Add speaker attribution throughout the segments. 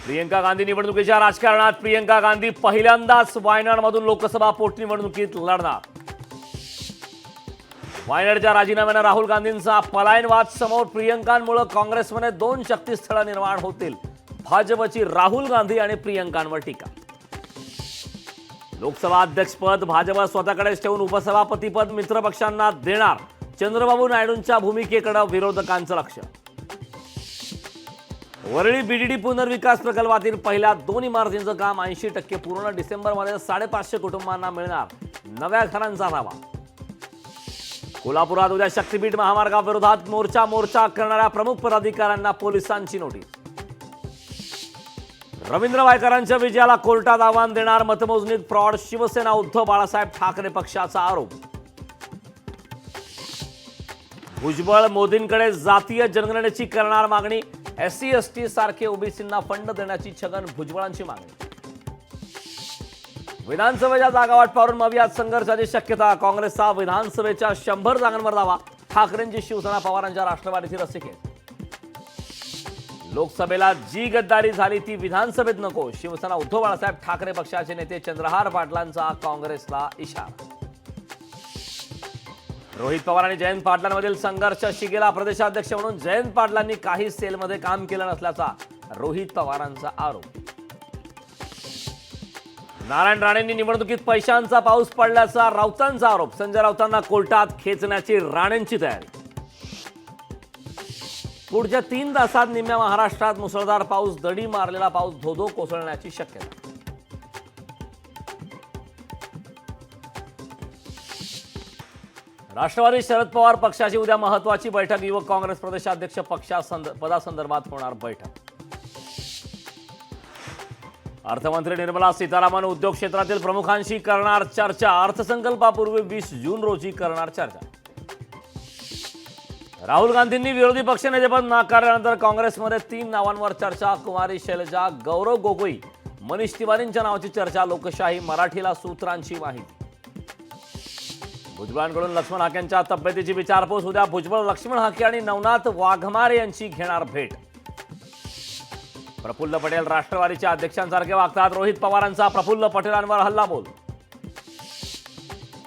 Speaker 1: प्रियंका गांधी निवडणुकीच्या राजकारणात प्रियंका गांधी पहिल्यांदाच वायनाडमधून लोकसभा पोटनिवडणुकीत लढणार. वायनाडच्या राजीनाम्याने राहुल गांधींचा पलायनवाद समोर. प्रियंकांमुळे काँग्रेसमध्ये दोन शक्तीस्थळं निर्माण होतील. भाजपची राहुल गांधी आणि प्रियंकांवर टीका. लोकसभा अध्यक्षपद भाजप स्वतःकडेच ठेवून उपसभापतीपद मित्रपक्षांना देणार. चंद्रबाबू नायडूंच्या भूमिकेकडे विरोधकांचं लक्ष. वरळी बीडीडी पुनर्विकास प्रकल्पातील पहिल्या 2 इमारतींचं काम 80% पूर्ण. डिसेंबरमध्ये 550 कुटुंबांना मिळणार नव्या घरांचा दावा. कोल्हापुरात उद्या शक्तीपीठ महामार्गाविरोधात मोर्चा करणाऱ्या प्रमुख पदाधिकाऱ्यांना पोलिसांची नोटीस. रवींद्र वायकरांच्या विजयाला कोर्टात आव्हान देणार. मतमोजणीत फ्रॉड. शिवसेना उद्धव बाळासाहेब ठाकरे पक्षाचा आरोप. भुजबळ मोदींकडे जातीय जनगणनेची करणार मागणी. SC ST सारखे ओबीसींना फंड देण्याची छगन भुजबळांची मागणी. विधानसभेच्या जागा वाटपावरून मवियात संघर्षाची शक्यता. काँग्रेसचा विधानसभेच्या 100 जागांवर दावा. ठाकरेंची शिवसेना पवारांच्या राष्ट्रवादीची रस्सीखेच. लोकसभेला जी गद्दारी झाली ती विधानसभेत नको. शिवसेना उद्धव बाळासाहेब ठाकरे पक्षाचे नेते चंद्रहार पाटलांचा काँग्रेसला इशारा. रोहित पवार आणि जयंत पाटलांमधील संघर्ष शिगेला. प्रदेशाध्यक्ष म्हणून जयंत पाटलांनी काही सेलमध्ये काम केलं नसल्याचा रोहित पवारांचा आरोप. नारायण राणेंनी निवडणुकीत पैशांचा पाऊस पडल्याचा राऊतांचा आरोप. संजय राऊतांना कोर्टात खेचण्याची राणेंची तयारी. पुढच्या 3 तासात निम्म्या महाराष्ट्रात मुसळधार पाऊस. दडी मारलेला पाऊस धोधो कोसळण्याची शक्यता. राष्ट्रवादी शरद पवार पक्षाची उद्या महत्वाची बैठक. युवक काँग्रेस प्रदेशाध्यक्ष पदासंदर्भात होणार बैठक. अर्थमंत्री निर्मला सीतारामन उद्योग क्षेत्रातील प्रमुखांशी करणार चर्चा. अर्थसंकल्पापूर्वी 20 जून रोजी करणार चर्चा. राहुल गांधींनी विरोधी पक्षनेतेपद नाकारल्यानंतर काँग्रेसमध्ये 3 नावांवर चर्चा. कुमारी शैलजा, गौरव गोगोई, मनीष तिवारींच्या नावाची चर्चा. लोकशाही मराठीला सूत्रांची माहिती. भुजबळांकडून लक्ष्मण हाकेंच्या तब्येतीची विचारपूस. उद्या भुजबळ लक्ष्मण हाके आणि नवनाथ वाघमारे यांची घेणार भेट. प्रफुल्ल पटेल राष्ट्रवादीच्या अध्यक्षांसारखे वागतात. रोहित पवारांचा प्रफुल्ल पटेलांवर हल्लाबोल.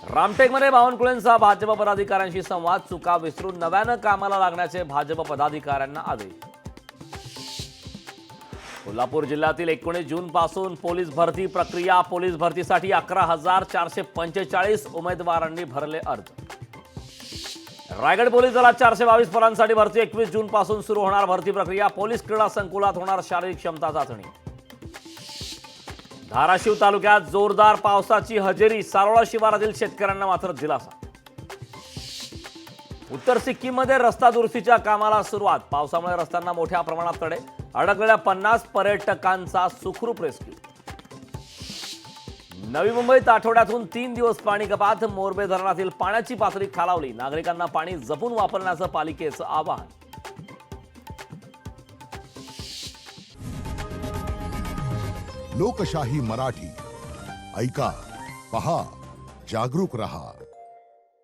Speaker 1: रामटेकमध्ये बावनकुळेंचा भाजप पदाधिकाऱ्यांशी संवाद. चुका विसरून नव्यानं कामाला लागण्याचे भाजप पदाधिकाऱ्यांना आदेश. कोल्हापूर जिल्ह्यातील 19 जून पासून पोलीस भरती प्रक्रिया. पोलीस भरतीसाठी 11,445 उमेदवारांनी भरले अर्ज. रायगड पोलीस दलात 422 पदांसाठी भरती. 21 जून पासून सुरू होणार भरती प्रक्रिया. पोलीस क्रीडा संकुलात होणार शारीरिक क्षमता चाचणी. धाराशिव तालुक्यात जोरदार पावसाची हजेरी. सारोळा शिवारातील शेतकऱ्यांना मात्र दिलासा. उत्तर सिक्कीममध्ये रस्ता दुरुस्तीच्या कामाला सुरुवात. पावसामुळे रस्त्यांना मोठ्या प्रमाणात तडे. अडकलेल्या 50 पर्यटकांचा सुखरूप रेस्क्यू. नवी मुंबईत आठवड्यातून 3 दिवस पाणी कपात. मोरबे धरणातील पाण्याची पातळी खालावली. नागरिकांना पाणी जपून वापरण्याचं पालिकेचं आवाहन.
Speaker 2: लोकशाही मराठी ऐका, पहा, जागरूक रहा.